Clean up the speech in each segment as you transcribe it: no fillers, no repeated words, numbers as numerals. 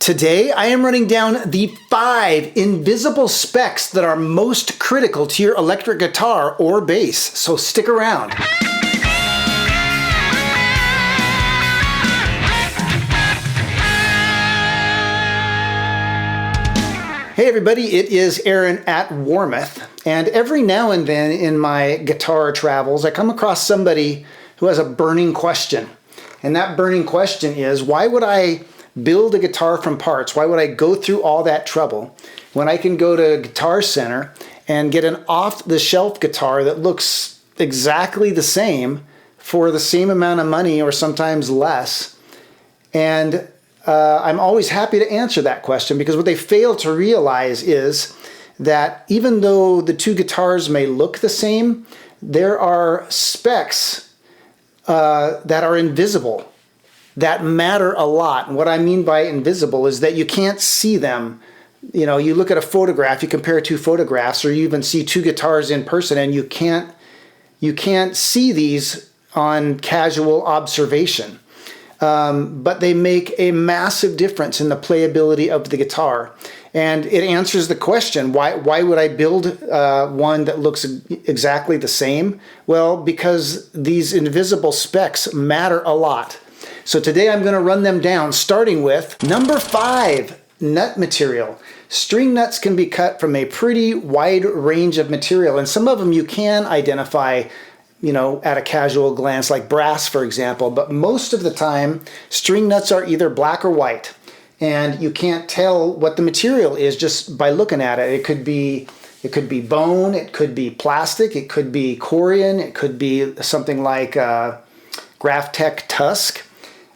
Today, I am running down the 5 invisible specs that are most critical to your electric guitar or bass, so stick around. Hey everybody, it is Aaron at Warmoth, and every now and then in my guitar travels, I come across somebody who has a burning question. And that burning question is, why would I build a guitar from parts? Why would I go through all that trouble when I can go to Guitar Center and get an off-the-shelf guitar that looks exactly the same for the same amount of money or sometimes less? And I'm always happy to answer that question, because what they fail to realize is that even though the two guitars may look the same, there are specs that are invisible that matter a lot. And what I mean by invisible is that you can't see them. You know, you look at a photograph, you compare two photographs, or you even see two guitars in person, and you can't see these on casual observation. But they make a massive difference in the playability of the guitar. And it answers the question, why would I build one that looks exactly the same? Well, because these invisible specs matter a lot. So today I'm going to run them down, starting with number 5, nut material. String nuts can be cut from a pretty wide range of material, and some of them you can identify, you know, at a casual glance, like brass, for example. But most of the time, string nuts are either black or white, and you can't tell what the material is just by looking at it. It could be bone, it could be plastic, it could be corian, it could be something like Graphtec tusk.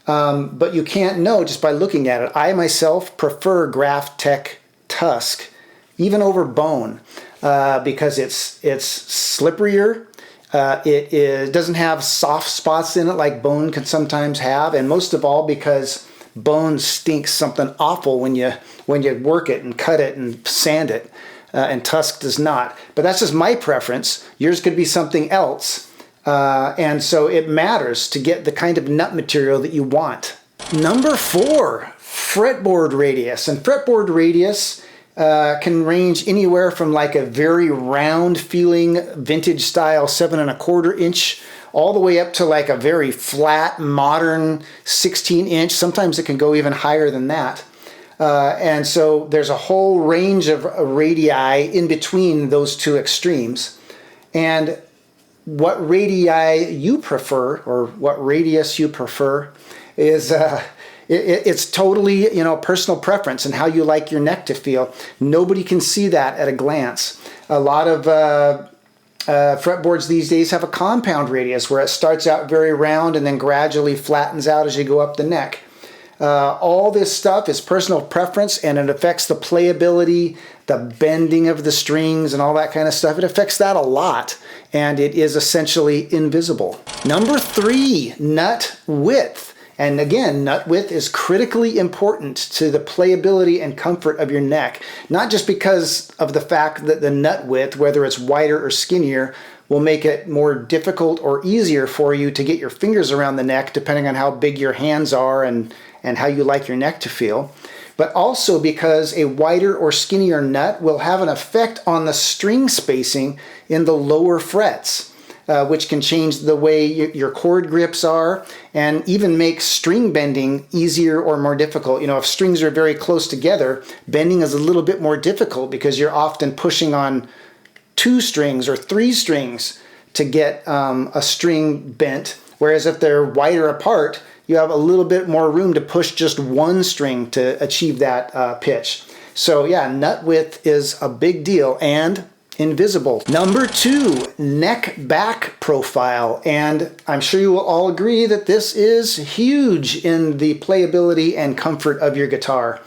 But you can't know just by looking at it. I myself prefer Graphtec tusk, even over bone, because it's slipperier. It doesn't have soft spots in it like bone can sometimes have, and most of all because bone stinks something awful when you work it and cut it and sand it, and tusk does not. But that's just my preference. Yours could be something else. And so it matters to get the kind of nut material that you want. Number 4, fretboard radius. And fretboard radius can range anywhere from like a very round feeling vintage style 7 1/4 inch all the way up to like a very flat modern 16 inch. Sometimes it can go even higher than that. And so there's a whole range of radii in between those two extremes. And what radii you prefer, or what radius you prefer, is it's totally, you know, personal preference and how you like your neck to feel. Nobody can see that at a glance. A lot of fretboards these days have a compound radius where it starts out very round and then gradually flattens out as you go up the neck. All this stuff is personal preference, and it affects the playability, the bending of the strings, and all that kind of stuff. It affects that a lot, and it is essentially invisible. Number 3, nut width. And again, nut width is critically important to the playability and comfort of your neck, not just because of the fact that the nut width, whether it's wider or skinnier, will make it more difficult or easier for you to get your fingers around the neck, depending on how big your hands are and how you like your neck to feel, but also because a wider or skinnier nut will have an effect on the string spacing in the lower frets, which can change the way your chord grips are and even make string bending easier or more difficult. You know, if strings are very close together, bending is a little bit more difficult because you're often pushing on 2 strings or 3 strings to get a string bent, whereas if they're wider apart, you have a little bit more room to push just 1 string to achieve that pitch. So yeah, nut width is a big deal and invisible. Number 2, neck back profile. And I'm sure you will all agree that this is huge in the playability and comfort of your guitar.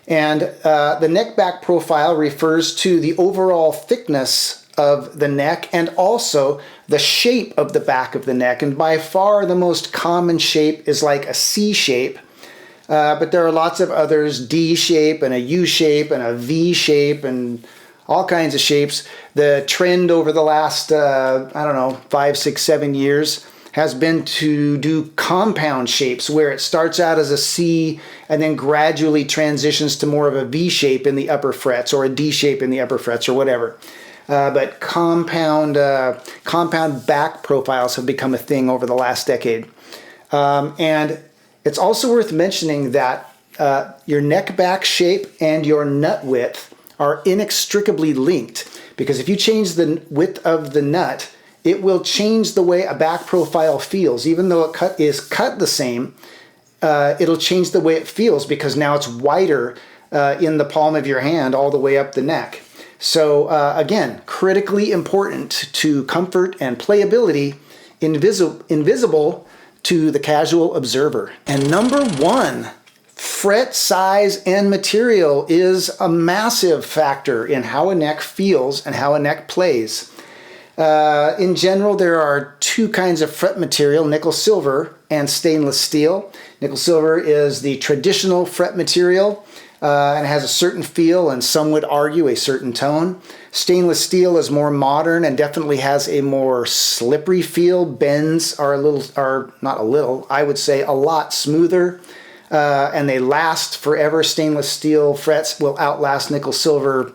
And the neck back profile refers to the overall thickness of the neck and also the shape of the back of the neck. And by far the most common shape is like a C shape, but there are lots of others, D shape and a U shape and a V shape and all kinds of shapes. The trend over the last, I don't know, 5, 6, 7 years has been to do compound shapes where it starts out as a C and then gradually transitions to more of a V shape in the upper frets or a D shape in the upper frets or whatever. But compound back profiles have become a thing over the last decade. And it's also worth mentioning that your neck back shape and your nut width are inextricably linked, because if you change the width of the nut, it will change the way a back profile feels. Even though it is cut the same, it'll change the way it feels because now it's wider in the palm of your hand all the way up the neck. So again, critically important to comfort and playability, invisible to the casual observer. And number one, fret size and material is a massive factor in how a neck feels and how a neck plays. In general, there are two kinds of fret material, nickel silver and stainless steel. Nickel silver is the traditional fret material and has a certain feel, and some would argue a certain tone. Stainless steel is more modern and definitely has a more slippery feel. Bends are I would say a lot smoother, and they last forever. Stainless steel frets will outlast nickel silver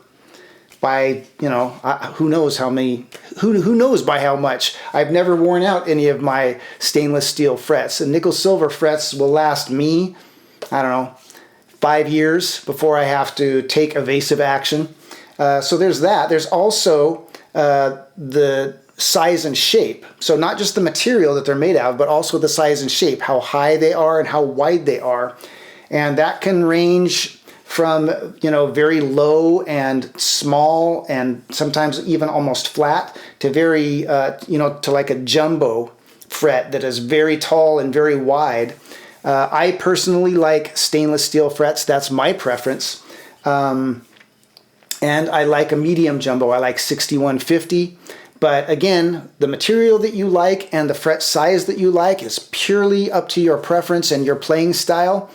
by, who knows how many, who knows by how much. I've never worn out any of my stainless steel frets. And nickel silver frets will last me, 5 years before I have to take evasive action. So there's that. There's also the size and shape. So not just the material that they're made out of, but also the size and shape, how high they are and how wide they are. And that can range from very low and small and sometimes even almost flat to very to like a jumbo fret that is very tall and very wide. I personally like stainless steel frets. That's my preference. And I like a medium jumbo. I like 6150. But again, the material that you like and the fret size that you like is purely up to your preference and your playing style.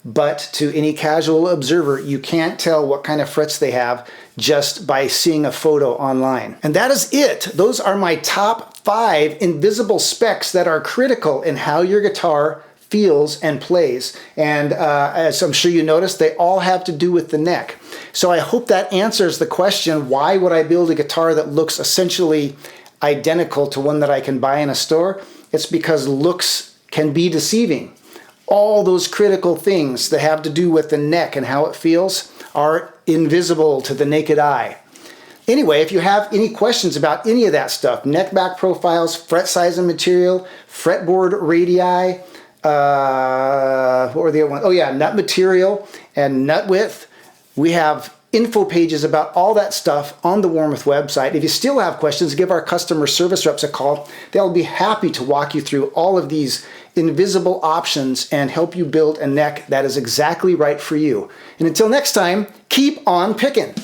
But to any casual observer, you can't tell what kind of frets they have just by seeing a photo online. And that is it. Those are my top 5 invisible specs that are critical in how your guitar feels and plays. And as I'm sure you noticed, they all have to do with the neck. So I hope that answers the question, why would I build a guitar that looks essentially identical to one that I can buy in a store? It's because looks can be deceiving. All those critical things that have to do with the neck and how it feels are invisible to the naked eye. Anyway, if you have any questions about any of that stuff, neck back profiles, fret size and material, fretboard radii, what were the other ones? Oh yeah, nut material and nut width. We have info pages about all that stuff on the Warmoth website. If you still have questions, give our customer service reps a call. They'll be happy to walk you through all of these invisible options and help you build a neck that is exactly right for you. And until next time, keep on picking.